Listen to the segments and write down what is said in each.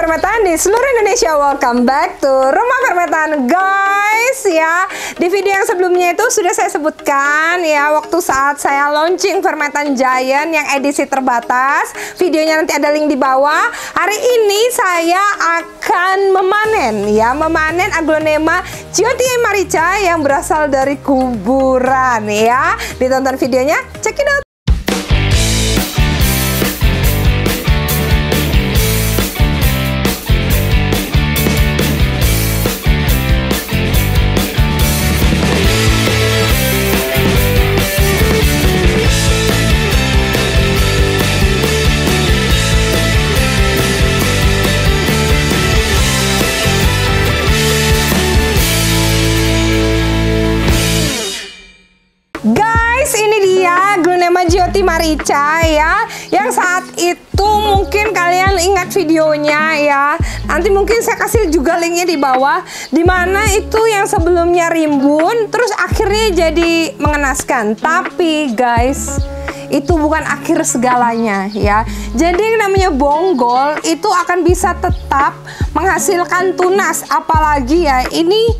Permetan di seluruh Indonesia. Welcome back to Rumah Permetan, guys. Ya, di video yang sebelumnya itu sudah saya sebutkan ya, waktu saat saya launching Permetan Giant yang edisi terbatas. Videonya nanti ada link di bawah. Hari ini saya akan memanen aglonema Jyoti Marica yang berasal dari kuburan ya. Ditonton videonya, check it out. Guys, ini dia aglonema Jyoti Marica ya, yang saat itu mungkin kalian ingat videonya ya. Nanti mungkin saya kasih juga linknya di bawah, dimana itu yang sebelumnya rimbun terus akhirnya jadi mengenaskan. Tapi guys, itu bukan akhir segalanya ya. Jadi yang namanya bonggol itu akan bisa tetap menghasilkan tunas, apalagi ya ini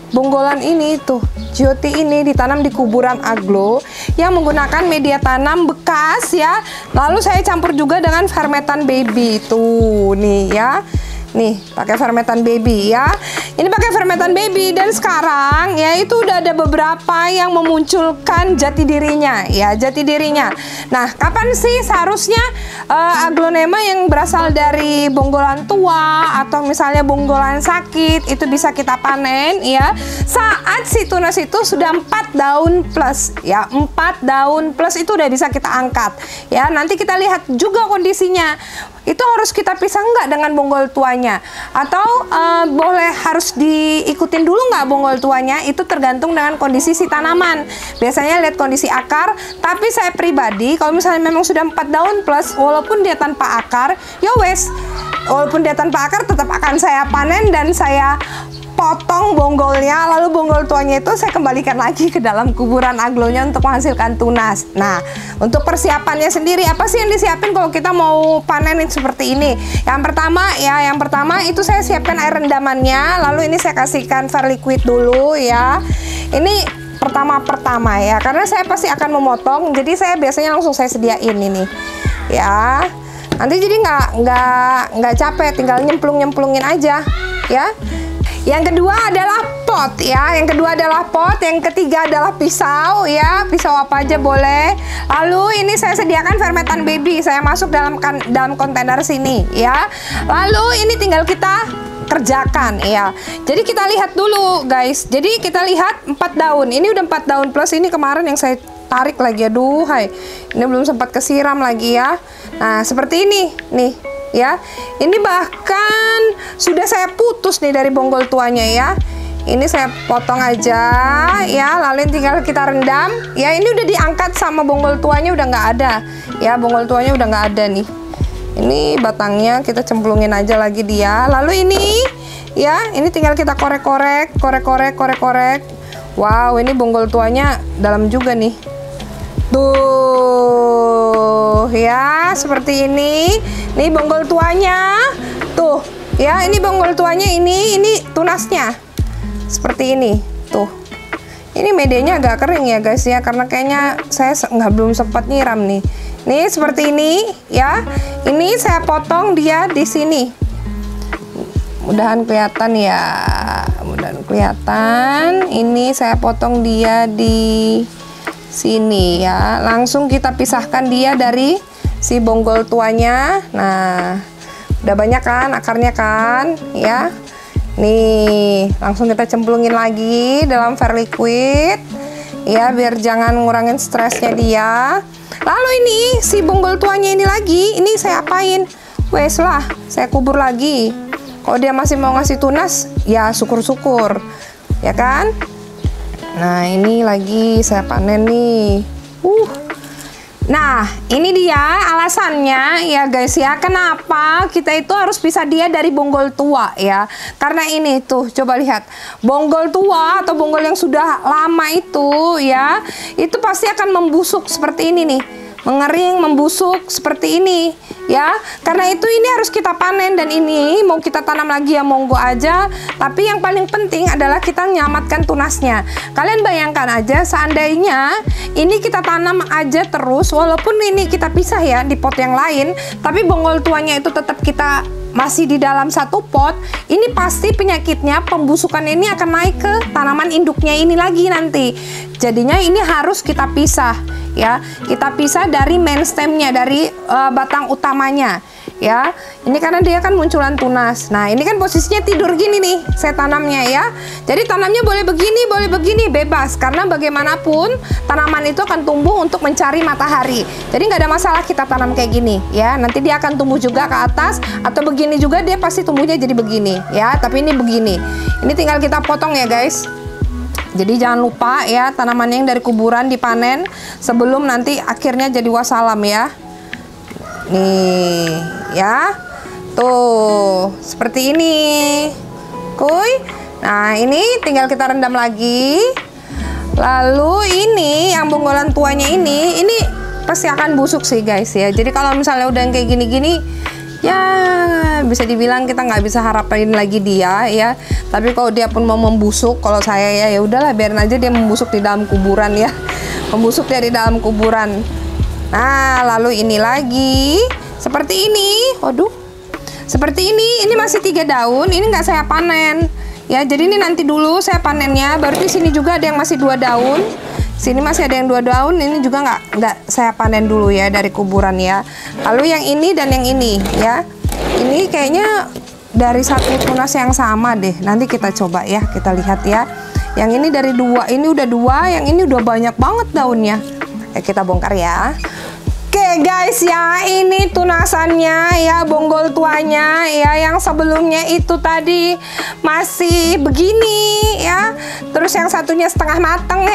bonggolan ini tuh, Jyoti ini ditanam di kuburan aglo yang menggunakan media tanam bekas ya. Lalu saya campur juga dengan fermentan baby tuh nih ya. Nih, pakai fermentan baby ya. Ini pakai fermentan baby, dan sekarang ya itu udah ada beberapa yang memunculkan jati dirinya ya, jati dirinya. Nah, kapan sih seharusnya aglonema yang berasal dari bonggolan tua atau misalnya bonggolan sakit itu bisa kita panen ya? Saat si tunas itu sudah 4 daun plus ya, 4 daun plus itu udah bisa kita angkat ya. Nanti kita lihat juga kondisinya. Itu harus kita pisah nggak dengan bonggol tuanya, atau boleh harus diikutin dulu nggak bonggol tuanya? Itu tergantung dengan kondisi si tanaman. Biasanya lihat kondisi akar, tapi saya pribadi kalau misalnya memang sudah 4 daun plus, walaupun dia tanpa akar, ya wes, walaupun dia tanpa akar tetap akan saya panen dan saya potong bonggolnya, lalu bonggol tuanya itu saya kembalikan lagi ke dalam kuburan aglonya untuk menghasilkan tunas. Nah, untuk persiapannya sendiri apa sih yang disiapin kalau kita mau panenin seperti ini? Yang pertama itu saya siapkan air rendamannya, lalu ini saya kasihkan verliquid dulu ya. Ini pertama ya, karena saya pasti akan memotong, jadi saya biasanya langsung saya sediain ini ya. Nanti jadi nggak capek, tinggal nyemplungin aja ya. Yang kedua adalah pot ya, yang ketiga adalah pisau ya, pisau apa aja boleh. Lalu ini saya sediakan fermentan baby, saya masuk dalam kontainer sini ya. Lalu ini tinggal kita kerjakan ya. Jadi kita lihat dulu guys, jadi kita lihat 4 daun, ini udah 4 daun plus, ini kemarin yang saya tarik lagi, aduh hai, ini belum sempat kesiram lagi ya. Nah seperti ini nih ya, ini bahkan sudah saya putus nih dari bonggol tuanya ya. Ini saya potong aja ya, lalu tinggal kita rendam ya. Ini udah diangkat sama bonggol tuanya, udah nggak ada ya, bonggol tuanya udah nggak ada nih. Ini batangnya kita cemplungin aja lagi dia. Lalu ini ya, ini tinggal kita korek-korek. Wow, ini bonggol tuanya dalam juga nih tuh ya, seperti ini. Nih bonggol tuanya tuh ya, ini bonggol tuanya, ini tunasnya seperti ini tuh. Ini medianya agak kering ya guys ya, karena kayaknya saya belum sempat nyiram nih. Nih seperti ini ya. Ini saya potong dia di sini. Mudahan kelihatan ya, mudahan kelihatan. Ini saya potong dia di sini ya. Langsung kita pisahkan dia dari si bonggol tuanya. Nah, udah banyak kan akarnya kan ya. Nih, langsung kita cemplungin lagi dalam verliquid ya, biar jangan ngurangin stresnya dia. Lalu ini si bonggol tuanya ini lagi, ini saya apain? Wes lah, saya kubur lagi. Kalau dia masih mau ngasih tunas, ya syukur-syukur ya kan. Nah, ini lagi saya panen nih. Nah, ini dia alasannya ya guys ya, kenapa kita itu harus pisah dia dari bonggol tua ya. Karena ini tuh, coba lihat, bonggol tua atau bonggol yang sudah lama itu ya, itu pasti akan membusuk seperti ini nih. mengering, membusuk seperti ini ya. Karena itu ini harus kita panen, dan ini mau kita tanam lagi ya monggo aja. Tapi yang paling penting adalah kita menyelamatkan tunasnya. Kalian bayangkan aja seandainya ini kita tanam aja terus, walaupun ini kita pisah ya di pot yang lain, tapi bonggol tuanya itu tetap kita masih di dalam satu pot, ini pasti penyakitnya, pembusukan ini akan naik ke tanaman induknya ini lagi nanti. Jadinya ini harus kita pisah ya, kita pisah dari main stemnya, dari batang utamanya ya. Ini karena dia kan munculan tunas. Nah ini kan posisinya tidur gini nih saya tanamnya ya. Jadi tanamnya boleh begini, bebas, karena bagaimanapun tanaman itu akan tumbuh untuk mencari matahari. Jadi nggak ada masalah kita tanam kayak gini ya. Nanti dia akan tumbuh juga ke atas, atau begini juga dia pasti tumbuhnya jadi begini ya. Tapi ini begini, ini tinggal kita potong ya guys. Jadi jangan lupa ya, tanaman yang dari kuburan dipanen sebelum nanti akhirnya jadi wassalam ya. Nih ya, tuh seperti ini kuy. Nah ini tinggal kita rendam lagi. Lalu ini yang bonggolan tuanya ini pasti akan busuk sih guys ya. Jadi kalau misalnya udah kayak gini-gini ya bisa dibilang kita nggak bisa harapin lagi dia ya. Tapi kalau dia pun mau membusuk, kalau saya ya udahlah, biarin aja dia membusuk di dalam kuburan ya. Membusuk dari dalam kuburan. Nah lalu ini lagi seperti ini. Waduh, seperti ini masih 3 daun, ini nggak saya panen ya. Jadi ini nanti dulu saya panennya. Baru di sini juga ada yang masih 2 daun, sini masih ada yang 2 daun, ini juga nggak saya panen dulu ya dari kuburan ya. Lalu yang ini dan yang ini ya, ini kayaknya dari satu tunas yang sama deh. Nanti kita coba ya, kita lihat ya. Yang ini dari 2, ini udah 2, yang ini udah banyak banget daunnya. Kita bongkar ya. Oke guys ya, ini tunasannya ya, bonggol tuanya ya. Yang sebelumnya itu tadi masih begini ya. Terus yang satunya setengah mati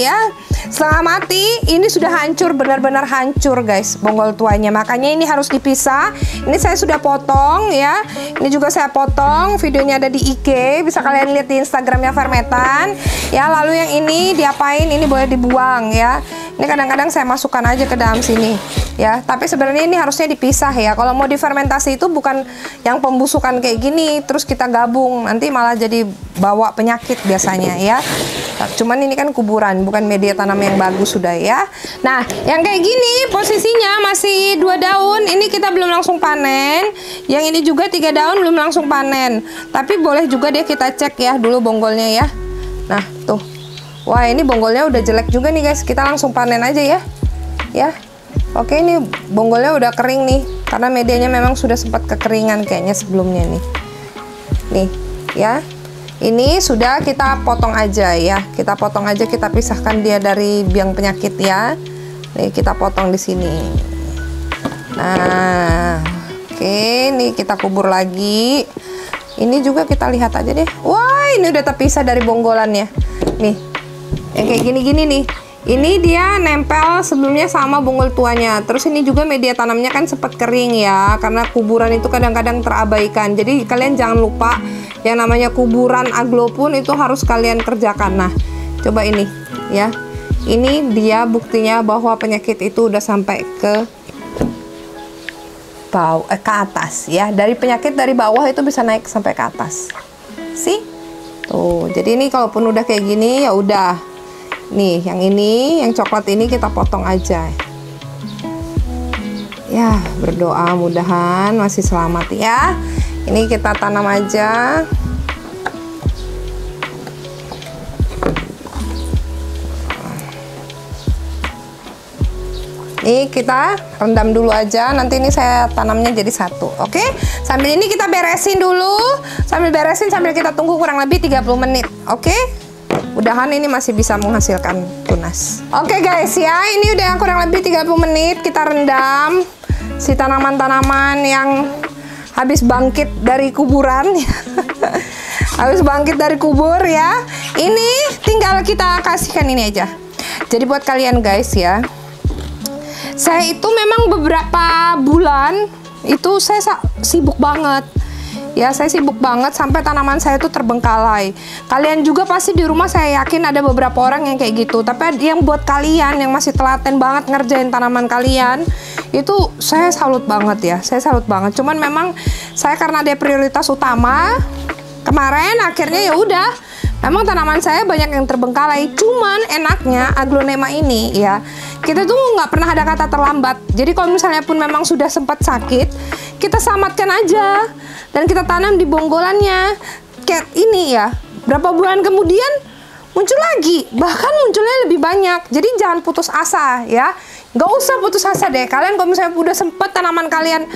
ya. Setengah mati, ini sudah hancur, benar-benar hancur guys bonggol tuanya. Makanya ini harus dipisah. Ini saya sudah potong ya. Ini juga saya potong, videonya ada di IG, bisa kalian lihat di Instagramnya Fermetan ya. Lalu yang ini diapain? Ini boleh dibuang ya. Ini kadang-kadang saya masukkan aja ke dalam sini ya. Tapi sebenarnya ini harusnya dipisah ya. Kalau mau difermentasi itu bukan yang pembusukan kayak gini terus kita gabung, nanti malah jadi bawa penyakit biasanya ya. Cuman ini kan kuburan, bukan media tanam yang bagus sudah ya. Nah yang kayak gini posisinya masih 2 daun, ini kita belum langsung panen. Yang ini juga 3 daun belum langsung panen. Tapi boleh juga deh kita cek ya dulu bonggolnya ya. Nah tuh, wah ini bonggolnya udah jelek juga nih guys, kita langsung panen aja ya. Ya, oke, ini bonggolnya udah kering nih, karena medianya memang sudah sempat kekeringan kayaknya sebelumnya nih. Nih, ya, ini sudah kita potong aja ya, kita potong aja, kita pisahkan dia dari biang penyakit ya. Nih kita potong di sini. Nah, oke, nih kita kubur lagi. Ini juga kita lihat aja deh. Wah, ini udah terpisah dari bonggolannya. Nih, yang kayak gini-gini nih. Ini dia nempel sebelumnya sama bonggol tuanya. Terus ini juga media tanamnya kan sempat kering ya, karena kuburan itu kadang-kadang terabaikan. Jadi kalian jangan lupa yang namanya kuburan aglo pun itu harus kalian kerjakan. Nah, coba ini ya. Ini dia buktinya bahwa penyakit itu udah sampai ke bawah, ke atas ya. Dari penyakit dari bawah itu bisa naik sampai ke atas. Sih? Tuh, jadi ini kalaupun udah kayak gini ya udah. Nih, yang ini, yang coklat ini kita potong aja. Ya, berdoa mudahan masih selamat ya. Ini kita tanam aja. Ini kita rendam dulu aja, nanti ini saya tanamnya jadi satu. Oke, sambil ini kita beresin dulu. Sambil beresin, sambil kita tunggu kurang lebih 30 menit. Oke, mudahan ini masih bisa menghasilkan tunas. Oke guys ya, ini udah kurang lebih 30 menit kita rendam si tanaman-tanaman yang habis bangkit dari kuburan. Habis bangkit dari kubur ya. Ini tinggal kita kasihkan ini aja. Jadi buat kalian guys ya, saya itu memang beberapa bulan itu saya sibuk banget Ya, saya sibuk banget sampai tanaman saya tuh terbengkalai. Kalian juga pasti di rumah saya yakin ada beberapa orang yang kayak gitu. Tapi yang buat kalian yang masih telaten banget ngerjain tanaman kalian, itu saya salut banget ya. Saya salut banget. Cuman memang saya karena dia prioritas utama, kemarin akhirnya ya udah. Memang tanaman saya banyak yang terbengkalai. Cuman enaknya aglonema ini ya, kita tuh nggak pernah ada kata terlambat. Jadi kalau misalnya pun memang sudah sempat sakit, kita selamatkan aja dan kita tanam di bonggolannya. Kayak ini ya, berapa bulan kemudian muncul lagi, bahkan munculnya lebih banyak. Jadi jangan putus asa ya. Nggak usah putus asa deh. Kalian kalau misalnya udah sempet tanaman kalian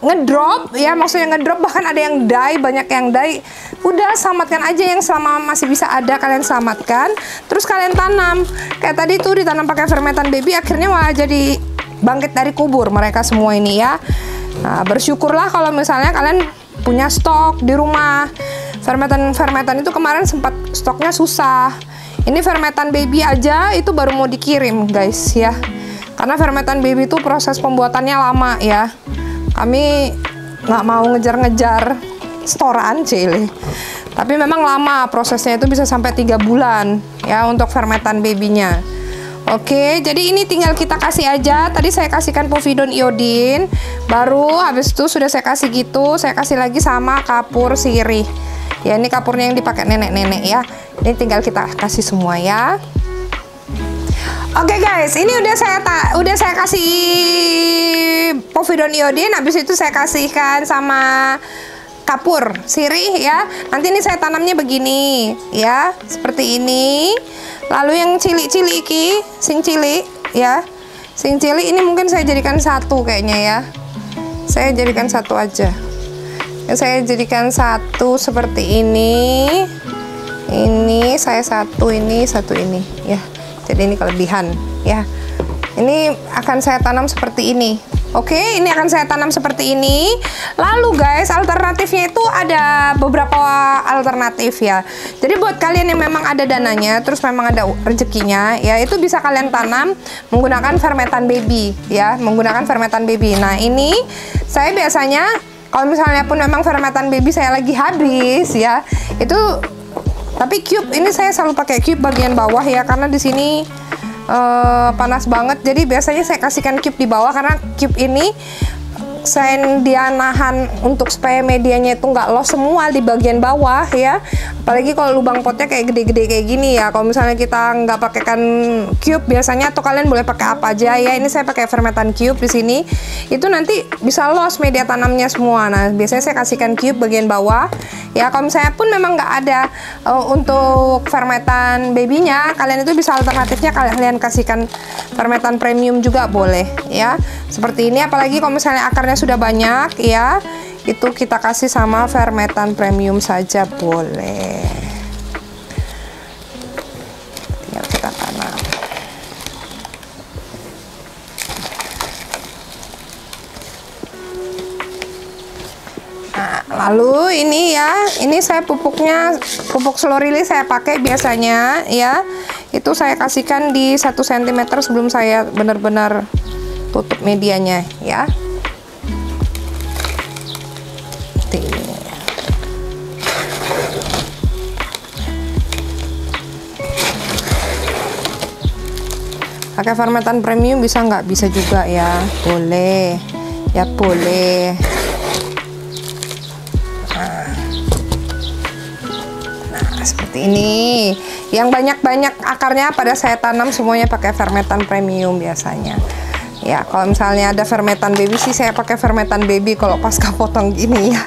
ngedrop ya, maksudnya ngedrop, bahkan ada yang die, banyak yang die, udah selamatkan aja yang selama masih bisa ada, kalian selamatkan. Terus kalian tanam. Kayak tadi tuh ditanam pakai fermentan baby, akhirnya malah jadi bangkit dari kubur mereka semua ini ya. Nah, bersyukurlah kalau misalnya kalian punya stok di rumah. Fermentan itu kemarin sempat stoknya susah. Ini fermentan baby aja itu baru mau dikirim guys ya. Karena fermentan baby itu proses pembuatannya lama ya. Kami nggak mau ngejar-ngejar storan cile. Tapi memang lama prosesnya, itu bisa sampai 3 bulan ya untuk fermentan babynya. Oke, jadi ini tinggal kita kasih aja. Tadi saya kasihkan povidon iodin, baru habis itu sudah saya kasih gitu, saya kasih lagi sama kapur sirih. Ya, ini kapurnya yang dipakai nenek-nenek ya. Ini tinggal kita kasih semua ya. Oke guys, ini udah saya kasih povidon iodin, habis itu saya kasihkan sama kapur sirih ya. Nanti ini saya tanamnya begini ya, seperti ini. Lalu yang cili-cili iki, sing cili ya. Sing cili ini mungkin saya jadikan satu kayaknya ya. Saya jadikan satu aja. Saya jadikan satu seperti ini. Ini saya satu, ini satu, ini ya. Jadi ini kelebihan ya. Ini akan saya tanam seperti ini. Oke, ini akan saya tanam seperti ini. Lalu guys, alternatifnya itu ada beberapa alternatif ya. Jadi buat kalian yang memang ada dananya, terus memang ada rezekinya ya, itu bisa kalian tanam menggunakan fermentan baby ya, menggunakan fermentan baby. Nah, ini saya biasanya kalau misalnya pun memang fermentan baby saya lagi habis ya, itu tapi cube ini saya selalu pakai cube bagian bawah ya, karena di sini panas banget. Jadi biasanya saya kasihkan cube di bawah, karena cube ini dia nahan untuk supaya medianya itu nggak loss semua di bagian bawah ya. Apalagi kalau lubang potnya kayak gede-gede kayak gini ya. Kalau misalnya kita nggak pakaikan cube biasanya, atau kalian boleh pakai apa aja ya. Ini saya pakai fermentan cube di sini. Itu nanti bisa loss media tanamnya semua. Nah, biasanya saya kasihkan cube bagian bawah. Ya, kalau misalnya pun memang nggak ada untuk fermentan babynya, kalian itu bisa alternatifnya kalian kasihkan fermentan premium juga boleh ya. Seperti ini, apalagi kalau misalnya akarnya sudah banyak ya, itu kita kasih sama fermentan premium saja boleh. Tinggal kita tanam. Nah, lalu ini ya, ini saya pupuk slorili saya pakai biasanya ya. Itu saya kasihkan di 1 cm sebelum saya benar-benar tutup medianya ya. Seperti ini. Pakai fermentan premium bisa nggak? Bisa juga ya, boleh ya, boleh. Nah, seperti ini. Yang banyak-banyak akarnya pada saya tanam semuanya pakai fermentan premium biasanya. Ya, kalau misalnya ada fermentan baby sih saya pakai fermentan baby kalau pasca potong gini ya.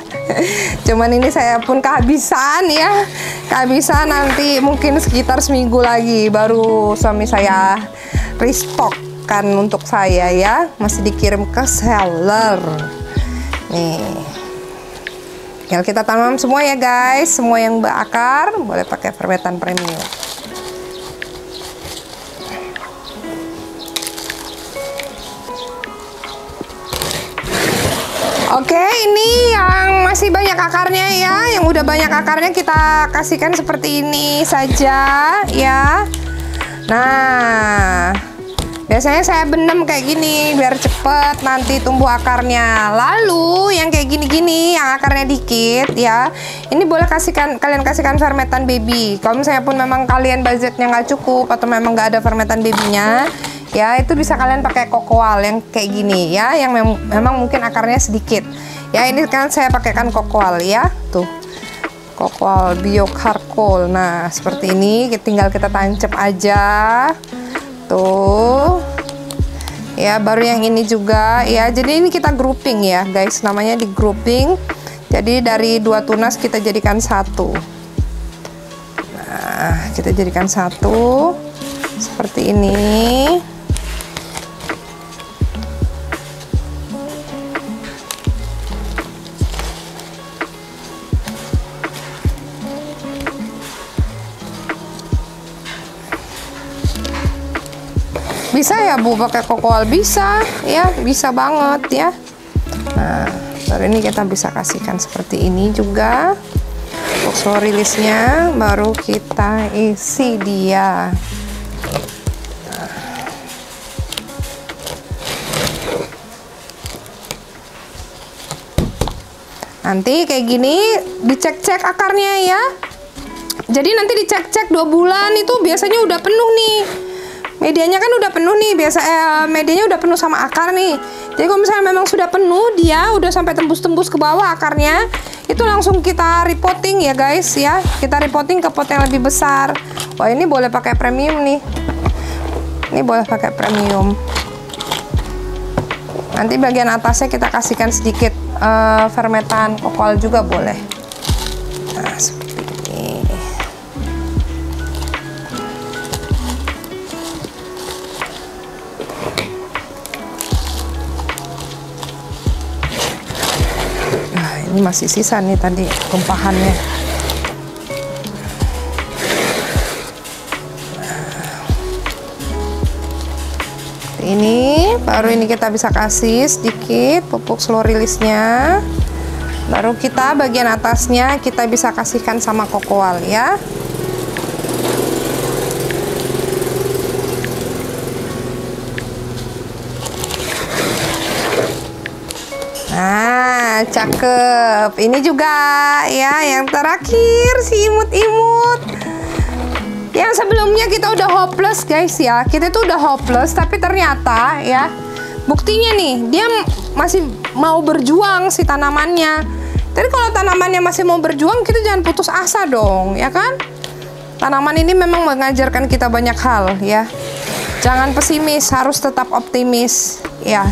Cuman ini saya pun kehabisan ya. Kehabisan, nanti mungkin sekitar seminggu lagi baru suami saya restock kan untuk saya ya. Masih dikirim ke seller. Nih. Tinggal kita tanam semua ya guys. Semua yang berakar boleh pakai fermentan premium. Oke, ini yang masih banyak akarnya ya. Yang udah banyak akarnya kita kasihkan seperti ini saja ya. Nah, biasanya saya benem kayak gini biar cepet nanti tumbuh akarnya. Lalu yang kayak gini-gini yang akarnya dikit ya, ini boleh kalian kasihkan fermentan baby. Kalau misalnya pun memang kalian budgetnya nggak cukup atau memang nggak ada fermentan babynya, ya itu bisa kalian pakai kokoal yang kayak gini ya, yang memang mungkin akarnya sedikit. Ya ini kan saya pakaikan kokoal ya, tuh kokoal bio charcoal. Nah seperti ini, tinggal kita tancap aja, tuh. Ya baru yang ini juga ya, jadi ini kita grouping ya guys, namanya di grouping. Jadi dari 2 tunas kita jadikan 1. Nah kita jadikan 1 seperti ini. Bisa ya Bu pakai kokoal, bisa ya, bisa banget ya. Nah baru ini kita bisa kasihkan seperti ini juga untuk slow release-nya, baru kita isi dia. Nanti kayak gini dicek-cek akarnya ya. Jadi nanti dicek-cek 2 bulan itu biasanya udah penuh nih. Medianya kan udah penuh nih, medianya udah penuh sama akar nih. Jadi kalau misalnya memang sudah penuh, dia udah sampai tembus-tembus ke bawah akarnya, itu langsung kita repotting ya guys ya. Kita repotting ke pot yang lebih besar. Wah ini boleh pakai premium nih. Ini boleh pakai premium. Nanti bagian atasnya kita kasihkan sedikit fermentan kokoal juga boleh. Nah seperti ini. Ini masih sisa nih tadi tumpahannya. Ini baru ini kita bisa kasih sedikit pupuk slow release-nya. Baru kita bagian atasnya kita bisa kasihkan sama kokoal ya. Nah, cakep. Ini juga ya yang terakhir si imut-imut. Yang sebelumnya kita udah hopeless guys ya. Kita tuh udah hopeless, tapi ternyata ya buktinya nih dia masih mau berjuang si tanamannya. Jadi kalau tanamannya masih mau berjuang, kita jangan putus asa dong, ya kan? Tanaman ini memang mengajarkan kita banyak hal ya. Jangan pesimis, harus tetap optimis ya.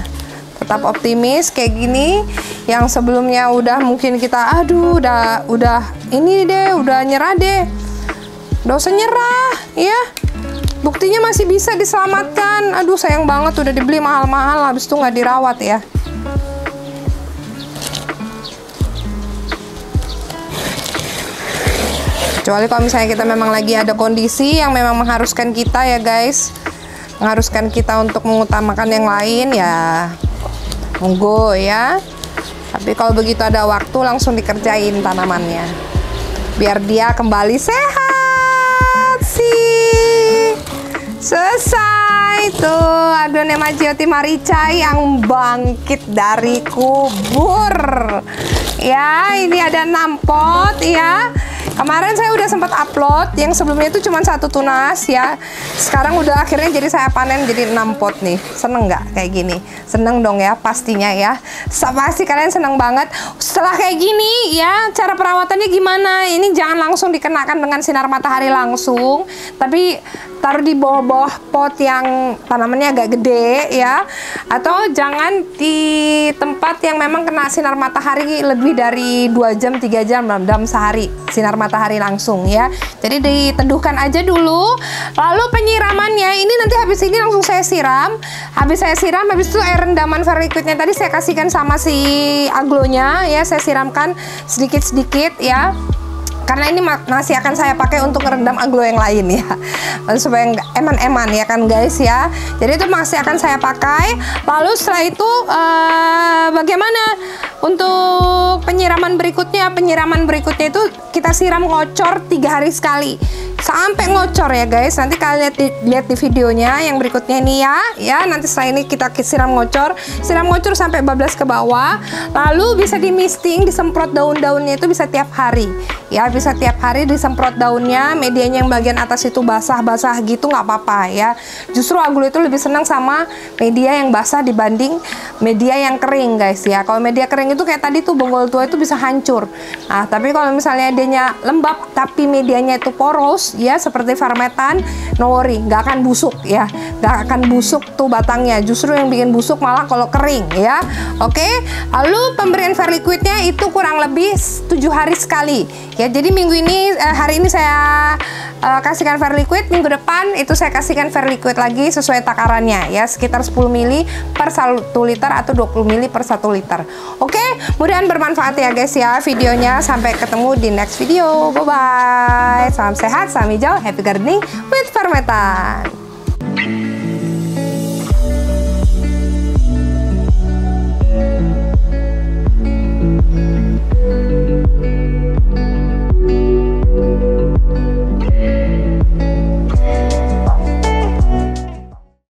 Tetap optimis kayak gini. Yang sebelumnya udah mungkin kita aduh udah ini deh, udah nyerah deh, udah usah nyerah ya, buktinya masih bisa diselamatkan. Aduh sayang banget udah dibeli mahal-mahal habis itu nggak dirawat ya. Kecuali kalau misalnya kita memang lagi ada kondisi yang memang mengharuskan kita ya guys, mengharuskan kita untuk mengutamakan yang lain ya monggo ya. Tapi kalau begitu ada waktu langsung dikerjain tanamannya biar dia kembali sehat sih. Selesai tuh Aglonema geoti marica yang bangkit dari kubur ya. Ini ada 6 pot ya. Kemarin saya udah sempat upload, yang sebelumnya itu cuma 1 tunas ya. Sekarang udah akhirnya jadi saya panen jadi 6 pot nih. Seneng nggak kayak gini? Seneng dong ya pastinya ya. Pasti kalian seneng banget. Setelah kayak gini ya, cara perawatannya gimana? Ini jangan langsung dikenakan dengan sinar matahari langsung, tapi taruh di bawah-bawah pot yang tanamannya agak gede ya. Atau jangan di tempat yang memang kena sinar matahari lebih dari 2 jam 3 jam dalam sehari sinar matahari langsung ya. Jadi diteduhkan aja dulu. Lalu penyiramannya ini nanti habis ini langsung saya siram. Habis saya siram, habis itu air rendaman vermiculite-nya tadi saya kasihkan sama si aglonya ya. Saya siramkan sedikit-sedikit ya. Karena ini masih akan saya pakai untuk merendam aglo yang lain ya, supaya eman-eman ya kan guys ya. Jadi itu masih akan saya pakai. Lalu setelah itu bagaimana untuk penyiraman berikutnya? Penyiraman berikutnya itu kita siram ngocor 3 hari sekali. sampai ngocor ya guys. Nanti kalian lihat di videonya yang berikutnya nih ya. Nanti setelah ini kita siram ngocor sampai bablas ke bawah. Lalu bisa di misting, disemprot daun-daunnya itu bisa tiap hari ya, bisa tiap hari disemprot daunnya. Medianya yang bagian atas itu basah-basah gitu nggak apa-apa ya. Justru Agulio itu lebih senang sama media yang basah dibanding media yang kering guys ya. Kalau media kering itu kayak tadi tuh bonggol tua itu bisa hancur. Nah, tapi kalau misalnya dia lembab tapi medianya itu poros ya, seperti Farmetan, no worry, nggak akan busuk ya, nggak akan busuk tuh batangnya. Justru yang bikin busuk malah kalau kering ya. Oke, lalu pemberian Verliquidnya itu kurang lebih 7 hari sekali ya. Jadi minggu ini hari ini saya kasihkan Verliquid, minggu depan itu saya kasihkan Verliquid lagi sesuai takarannya ya, sekitar 10 ml per 1 liter atau 20 ml per 1 liter. Oke, mudah-mudahan bermanfaat ya guys ya videonya. Sampai ketemu di next video. Bye bye. Salam sehat, salam hijau, happy gardening with Farmetan.